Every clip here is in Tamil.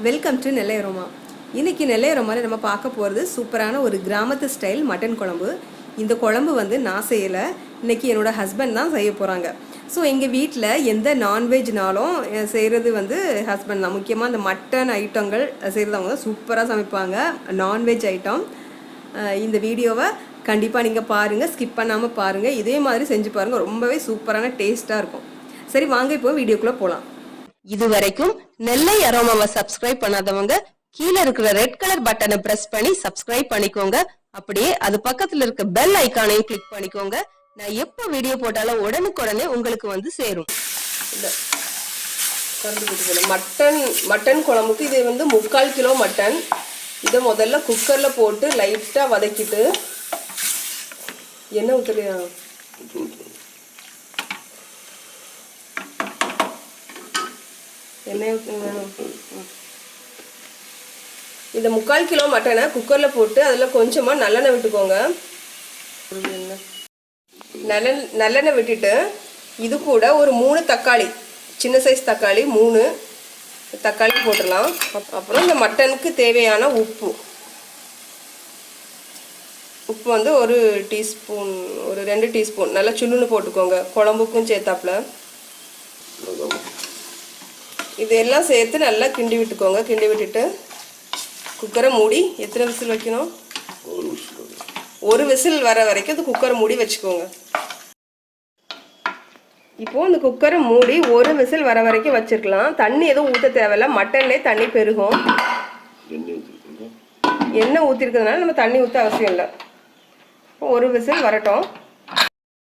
Welcome to Nellai aroma. இன்றைக்கி நெல்லை அரோமாவில் நம்ம பார்க்க போகிறது சூப்பரான ஒரு கிராமத்து ஸ்டைல் மட்டன் குழம்பு. இந்த குழம்பு வந்து நான் செய்யலை, இன்றைக்கி என்னோடய ஹஸ்பண்ட் தான் செய்ய போகிறாங்க. ஸோ எங்கள் வீட்டில் எந்த நான்வெஜ்னாலும் செய்கிறது வந்து ஹஸ்பண்ட் தான். முக்கியமாக இந்த மட்டன் ஐட்டங்கள் செய்கிறதவங்க தான் சூப்பராக சமைப்பாங்க, நான்வெஜ் ஐட்டம். இந்த வீடியோவை கண்டிப்பாக நீங்கள் பாருங்கள், ஸ்கிப் பண்ணாமல் பாருங்கள். இதே மாதிரி செஞ்சு பாருங்கள், ரொம்பவே சூப்பரான டேஸ்ட்டாக இருக்கும். சரி வாங்க இப்போ வீடியோக்குள்ளே போகலாம். இது வரைக்கும் நெல்லை அரோமாவை சப்ஸ்கிரைப் பண்ணாதவங்க கீழே இருக்கிற ரெட் கலர் பட்டனை பிரஸ் பண்ணி சப்ஸ்கிரைப் பண்ணிக்கோங்க. அப்படியே அது பக்கத்துல இருக்க பெல் ஐக்கானையும் கிளிக் பண்ணிக்கோங்க. நான் எப்போ வீடியோ போட்டாலும் உடனுக்குடனே உங்களுக்கு வந்து சேரும். மட்டன் குழம்புக்கு இது வந்து 3/4 கிலோ மட்டன். இதை முதல்ல குக்கர்ல போட்டு லைட்டா வதக்கிட்டு எண்ணெய் ஊற்றலையா, எண்ணெய் வேணும். இந்த 3/4 கிலோ மட்டனை குக்கரில் போட்டு அதில் கொஞ்சமாக நல்லெண்ணெய் விட்டுக்கோங்க. நல்லெண்ணெய் விட்டுட்டு இது கூட ஒரு 3 தக்காளி, சின்ன சைஸ் தக்காளி 3 தக்காளி போட்டுடலாம். அப்புறம் இந்த மட்டனுக்கு தேவையான உப்பு வந்து ஒரு டீஸ்பூன், ஒரு 2 டீஸ்பூன் நல்லா சுள்ளுன்னு போட்டுக்கோங்க, குழம்புக்கும் சேர்த்தாப்புல. இதெல்லாம் சேர்த்து நல்லா கிண்டி விட்டுக்கோங்க. கிண்டி விட்டுட்டு குக்கரை மூடி எத்தனை விசில் வைக்கணும்? ஒரு விசில் வர வரைக்கும் இந்த குக்கரை மூடி வச்சுக்கோங்க. இப்போது இந்த குக்கரை மூடி ஒரு விசில் வர வரைக்கும் வச்சுருக்கலாம். தண்ணி எதுவும் ஊற்ற தேவையில்ல, மட்டன்லேயே தண்ணி பெருகும். எண்ணெய் ஊற்றிருக்கிறதுனால நம்ம தண்ணி ஊற்ற அவசியம் இல்லை. ஒரு விசில் வரட்டும்.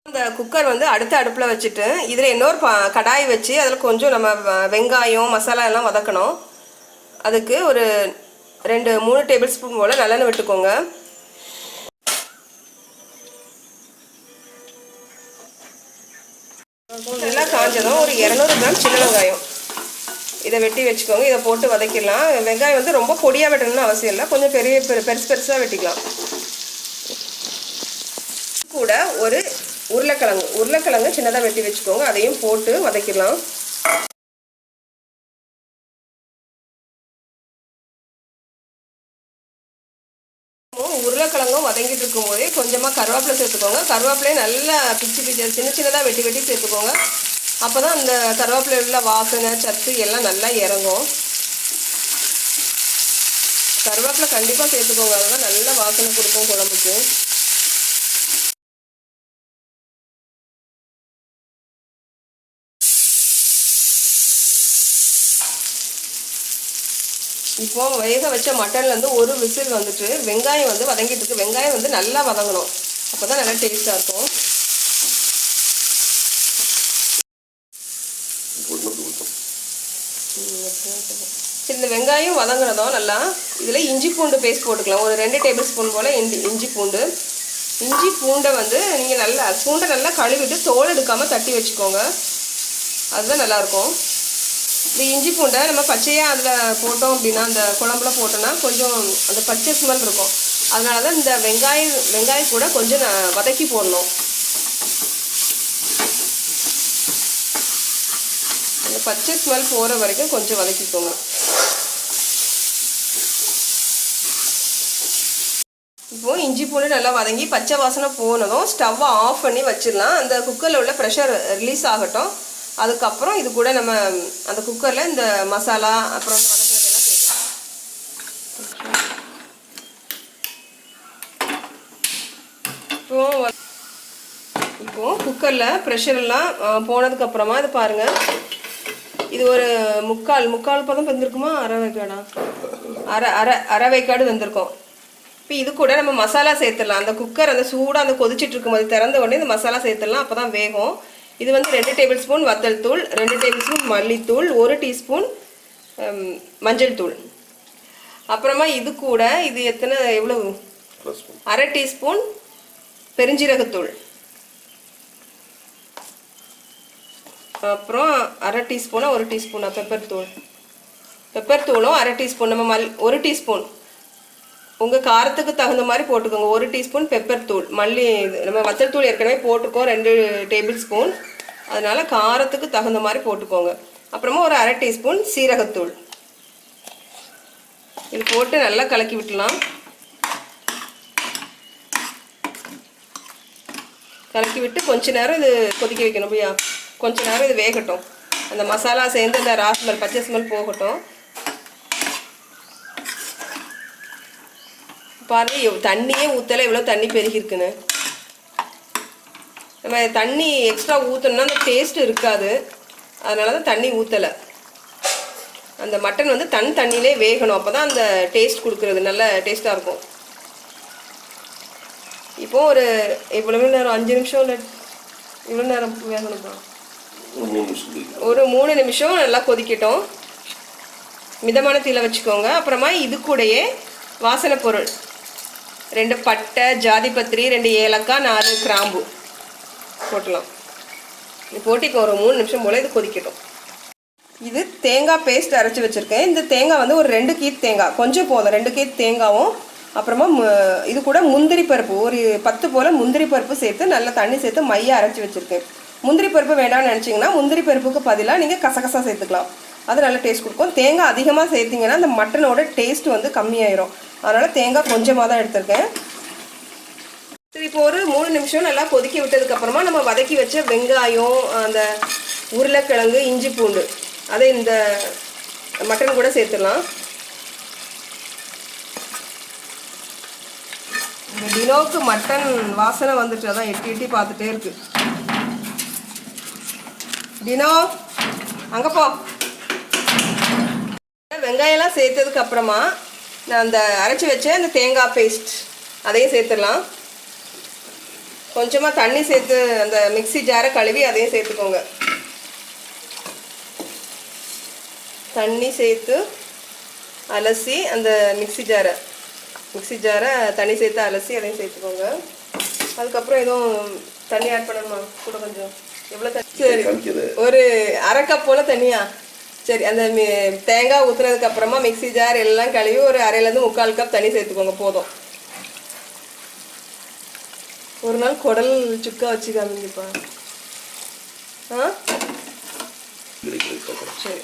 இந்த குக்கர் வந்து அடுத்த அடுப்பில் வச்சுட்டு இதில் இன்னொரு கடாய் வச்சு அதில் கொஞ்சம் நம்ம வெங்காயம் மசாலா எல்லாம் வதக்கணும். அதுக்கு ஒரு 2-3 டேபிள் ஸ்பூன் போல் நல்லெண்ணெய் விட்டுக்கோங்க. நல்லா காஞ்சதும் ஒரு 200 கிராம் சின்ன வெங்காயம் இதை வெட்டி வச்சுக்கோங்க. இதை போட்டு வதக்கிடலாம். வெங்காயம் வந்து ரொம்ப பொடியாக வெட்டணும்னு அவசியம் இல்லை, கொஞ்சம் பெருசாக வெட்டிக்கலாம். கூட ஒரு உருளைக்கிழங்கு சின்னதாக வெட்டி வச்சுக்கோங்க, அதையும் போட்டு வதக்கிடலாம். உருளைக்கிழங்கும் வதங்கிட்டு இருக்கும் போதே கொஞ்சமாக கருவேப்பிலை சேர்த்துக்கோங்க. கருவேப்பிலையை நல்லா பிச்சு சின்னதாக வெட்டி சேர்த்துக்கோங்க. அப்போ தான் அந்த கருவேப்பிலை உள்ள வாசனை சத்து எல்லாம் நல்லா இறங்கும். கருவேப்பிலை கண்டிப்பாக சேர்த்துக்கோங்க, அதெல்லாம் நல்லா வாசனை கொடுக்கும் குழம்புக்கு. இப்போ வேக வச்ச மட்டன்லேருந்து ஒரு விசில் வந்துட்டு வெங்காயம் வந்து வதங்கிட்டு இருக்கு. வெங்காயம் வந்து நல்லா வதங்கணும், அப்போ தான் நல்லா டேஸ்ட்டாக இருக்கும். சரி, இந்த வெங்காயம் வதங்கினதும் நல்லா இதில் இஞ்சி பூண்டு பேஸ்ட் போட்டுக்கலாம். ஒரு 2 டேபிள் ஸ்பூன் போல் இஞ்சி பூண்டை வந்து நீங்கள் நல்லா கழுவிட்டு தோல் எடுக்காமல் தட்டி வச்சுக்கோங்க, அதுதான் நல்லாயிருக்கும். இந்த இஞ்சி பூண்டை நம்ம பச்சையாக அதில் போட்டோம் அப்படின்னா, அந்த குழம்புல போட்டோன்னா கொஞ்சம் அந்த பச்சை ஸ்மெல் இருக்கும். அதனால தான் இந்த வெங்காயம் கூட கொஞ்சம் வதக்கி போடணும். அந்த பச்சை ஸ்மெல் போகிற வரைக்கும் கொஞ்சம் வதக்கிக்கோங்க. இப்போது இஞ்சி பூண்டு நல்லா வதங்கி பச்சை வாசனை போனதும் ஸ்டவ்வை ஆஃப் பண்ணி வச்சிடலாம். அந்த குக்கரில் உள்ள ப்ரெஷர் ரிலீஸ் ஆகட்டும். அதுக்கப்புறம் இது கூட நம்ம அந்த குக்கரில் இந்த மசாலா அப்புறம் இந்த வதக்கினதெல்லாம் சேர்க்கலாம். இப்போ குக்கரில் ப்ரெஷரெல்லாம் போனதுக்கப்புறமா இது பாருங்கள், இது ஒரு முக்கால் பதம் வெந்திருக்குமா, அரை வேக்காடு வெந்திருக்கும். இப்போ இது கூட நம்ம மசாலா சேர்த்துடலாம். அந்த குக்கர் அந்த சூடாக அந்த கொதிச்சிட்டு இருக்கும்போது திறந்த உடனே இந்த மசாலா சேர்த்துடலாம், அப்போ தான் வேகும். இது வந்து 2 டேபிள் ஸ்பூன் வத்தல் தூள், 2 டேபிள் ஸ்பூன் மல்லித்தூள், 1 டீஸ்பூன் மஞ்சள் தூள். அப்புறமா இது கூட இது எவ்வளவு, அரை டீஸ்பூன் பெருஞ்சீரகத்தூள், அப்புறம் அரை டீஸ்பூனா 1 டீஸ்பூனா பெப்பர் தூளும் அரை டீஸ்பூன். நம்ம 1 டீஸ்பூன் உங்கள் காரத்துக்கு தகுந்த மாதிரி போட்டுக்கோங்க. 1 டீஸ்பூன் பெப்பர் தூள். நம்ம வத்தல் தூள் ஏற்கனவே போட்டிருக்கோம் 2 டேபிள் ஸ்பூன், அதனால் காரத்துக்கு தகுந்த மாதிரி போட்டுக்கோங்க. அப்புறமா ஒரு அரை டீஸ்பூன் சீரகத்தூள். இது போட்டு நல்லா கலக்கி விட்டுலாம். கலக்கி விட்டு கொஞ்ச நேரம் இது கொதிக்க வைக்கணும். பையா கொஞ்ச நேரம் இது வேகட்டும். அந்த மசாலா சேர்ந்து அந்த ரா ஸ்மெல் பச்சை ஸ்மெல் போகட்டும். பாருங்க தண்ணியே ஊற்றலை, எவ்வளோ தண்ணி பெருகிருக்குன்னு. நம்ம தண்ணி எக்ஸ்ட்ரா ஊற்றணும்னா அந்த டேஸ்ட் இருக்காது, அதனால தான் தண்ணி ஊற்றலை. அந்த மட்டன் வந்து தண்ணியிலே வேகணும், அப்போ தான் அந்த டேஸ்ட் கொடுக்குறது நல்ல டேஸ்ட்டாக இருக்கும். இப்போ ஒரு எவ்வளோ நேரம் 5 நிமிஷம் இல்லை இவ்வளோ நேரம் வேகணும்ப்பா. ஒரு 3 நிமிஷம் நல்லா கொதிக்கட்டும். மிதமான தீயில வச்சுக்கோங்க. அப்புறமா இது கூடயே வாசனை பொருள் 2 பட்டை, ஜாதிபத்திரி, 2 ஏலக்காய், 4 கிராம்பு போட்டலாம். இது போட்டு இப்போ ஒரு 3 நிமிஷம் போல் இது கொதிக்கட்டும். இது தேங்காய் பேஸ்ட் அரைச்சி வச்சுருக்கேன். இந்த தேங்காய் வந்து ஒரு 2 கீத் தேங்காய், கொஞ்சம் போதும். 2 கீத் தேங்காயும் அப்புறமா இது கூட முந்திரி பருப்பு ஒரு 10 போல் முந்திரி பருப்பு சேர்த்து நல்லா தண்ணி சேர்த்து மைய அரைச்சி வச்சுருக்கேன். முந்திரி பருப்பு வேண்டாம்னு நினச்சிங்கன்னா முந்திரி பருப்புக்கு பதிலாக நீங்கள் கசகசா சேர்த்துக்கலாம், அது நல்ல டேஸ்ட் கொடுக்கும். தேங்காய் அதிகமாக சேர்த்திங்கன்னா அந்த மட்டனோட டேஸ்ட் வந்து கம்மியாயிரும், அதனால் தேங்காய் கொஞ்சமாக தான் எடுத்திருக்கேன். சரி, இப்போ ஒரு 3 நிமிஷம் நல்லா கொதிக்க விட்டதுக்கப்புறமா நம்ம வதக்கி வச்ச வெங்காயம், அந்த உருளைக்கிழங்கு, இஞ்சி பூண்டு அதை இந்த மட்டன் கூட சேர்த்துடலாம். இந்த டினோவுக்கு மட்டன் வாசனை வந்துட்டு அதான் எட்டி எட்டி பார்த்துட்டே இருக்கு. டினோ அங்கே போ. வெங்காயம்லாம் சேர்த்ததுக்கு அப்புறமா நான் அந்த அரைச்சி வச்சேன் அந்த தேங்காய் பேஸ்ட் அதையும் சேர்த்துடலாம். கொஞ்சமாக தண்ணி சேர்த்து அந்த மிக்ஸி ஜாரை கழுவி அதையும் சேர்த்துக்கோங்க. தண்ணி சேர்த்து அலசி அந்த மிக்ஸி ஜாரை தண்ணி சேர்த்து அலசி அதையும் சேர்த்துக்கோங்க. அதுக்கப்புறம் எதுவும் தண்ணி ஆட் பண்ணணுமா? கூட கொஞ்சம் எவ்வளோ தண்ணி? சரி, ஒரு அரை கப் போல் தண்ணியா? சரி, அந்த தேங்காய் ஊற்றுனதுக்கு அப்புறமா மிக்ஸி ஜார் எல்லாம் கழுவி ஒரு அரையிலேருந்து 3/4 கப் தண்ணி சேர்த்துக்கோங்க, போதும். ஒரு நாள் குடல் சுக்கா வச்சு காமிங்கப்பா. சரி,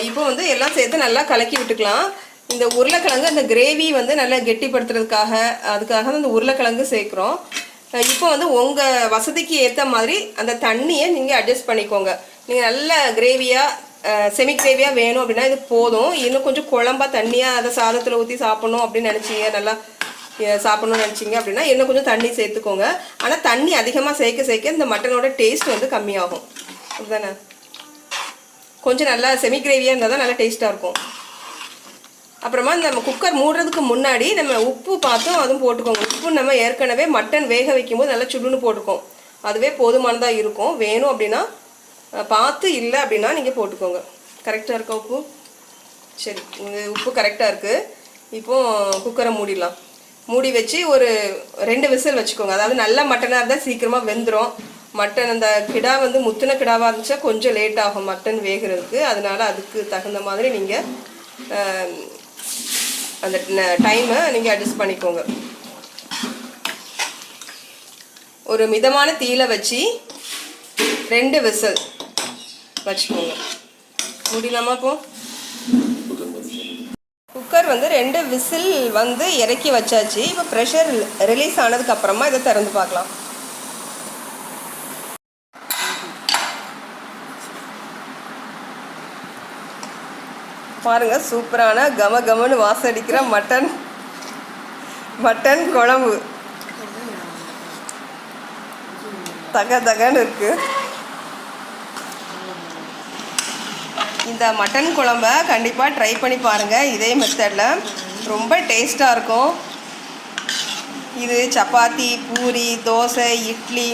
இப்போ வந்து எல்லாம் சேர்த்து நல்லா கலக்கி விட்டுக்கலாம். இந்த உருளைக்கிழங்கு அந்த கிரேவி வந்து நல்லா கெட்டிப்படுத்துறதுக்காக அதுக்காக அந்த உருளைக்கிழங்கு சேர்க்குறோம். இப்போ வந்து உங்கள் வசதிக்கு ஏற்ற மாதிரி அந்த தண்ணியை நீங்கள் அட்ஜஸ்ட் பண்ணிக்கோங்க. நீங்கள் நல்ல கிரேவியாக செமி கிரேவியாக வேணும் அப்படின்னா இது போதும். இன்னும் கொஞ்சம் குழம்பா தண்ணியாக அதை சாதத்தில் ஊற்றி சாப்பிட்ணும் அப்படின்னு நினச்சிங்க, நல்லா சாப்பிட்ணும்னு நினச்சிங்க அப்படின்னா இன்னும் கொஞ்சம் தண்ணி சேர்த்துக்கோங்க. ஆனால் தண்ணி அதிகமாக சேர்க்க இந்த மட்டனோட டேஸ்ட் வந்து கம்மியாகும், அதுதானே? கொஞ்சம் நல்லா செமி கிரேவியாக இருந்தால் தான் நல்லா டேஸ்ட்டாக இருக்கும். அப்புறமா நம்ம குக்கர் மூடுறதுக்கு முன்னாடி நம்ம உப்பு பார்த்தும் அதுவும் போட்டுக்கோங்க. உப்பு நம்ம ஏற்கனவே மட்டன் வேக வைக்கும்போது நல்லா சுடுன்னு போட்டுக்கோம், அதுவே போதுமானதாக இருக்கும். வேணும் அப்படின்னா பார்த்து, இல்லை அப்படின்னா நீங்கள் போட்டுக்கோங்க. கரெக்டாக இருக்கா உப்பு? சரி, உப்பு கரெக்டாக இருக்குது. இப்போது குக்கரை மூடிடலாம். மூடி வச்சு ஒரு 2 விசில் வச்சுக்கோங்க. அதாவது நல்ல மட்டனாக இருந்தால் சீக்கிரமாக வெந்துடும். மட்டன் அந்த கிடா வந்து முத்தின கிடாவாக இருந்துச்சா கொஞ்சம் லேட் ஆகும் மட்டன் வேகிறதுக்கு, அதனால அதுக்கு தகுந்த மாதிரி நீங்கள் அந்த டைமை நீங்கள் அட்ஜஸ்ட் பண்ணிக்கோங்க. ஒரு மிதமான தீயில வச்சு 2 விசில் வச்சுக்கோங்க. முடியலாமா? இப்போ குக்கர் வந்து 2 விசில் வந்து இறக்கி வச்சாச்சு. இப்போ ப்ரெஷர் ரிலீஸ் ஆனதுக்கு அப்புறமா இதை திறந்து பார்க்கலாம். பாருங்க, சூப்பரான கமன்னு வாசம் அடிக்கிற மட்டன் குழம்பு தகன்னு இருக்கு. இந்த மட்டன் குழம்ப கண்டிப்பாக ட்ரை பண்ணி பாருங்கள். இதே மெத்தடில் ரொம்ப டேஸ்ட்டாக இருக்கும். இது சப்பாத்தி, பூரி, தோசை, இட்லி,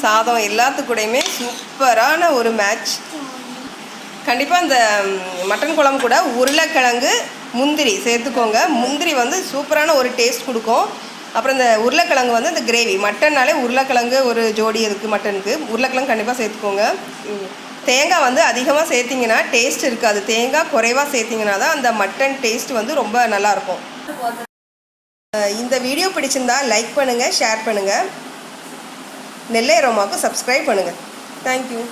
சாதம் எல்லாத்துக்கூடையுமே சூப்பரான ஒரு மேட்ச். கண்டிப்பாக இந்த மட்டன் குழம்பு கூட உருளைக்கிழங்கு, முந்திரி சேர்த்துக்கோங்க. முந்திரி வந்து சூப்பரான ஒரு டேஸ்ட் கொடுக்கும். அப்புறம் இந்த உருளைக்கிழங்கு வந்து இந்த கிரேவி, மட்டன்னாலே உருளைக்கிழங்கு ஒரு ஜோடி இருக்குது மட்டனுக்கு. உருளைக்கிழங்கு கண்டிப்பாக சேர்த்துக்கோங்க. தேங்காய் வந்து அதிகமாக சேர்த்திங்கன்னா டேஸ்ட் இருக்காது, தேங்காய் குறைவாக சேர்த்திங்கன்னா தான் அந்த மட்டன் டேஸ்ட் வந்து ரொம்ப நல்லாயிருக்கும். இந்த வீடியோ பிடிச்சிருந்தா லைக் பண்ணுங்கள், ஷேர் பண்ணுங்கள், நெல்லை அரோமாவுக்கு சப்ஸ்கிரைப் பண்ணுங்கள். தேங்க்யூ.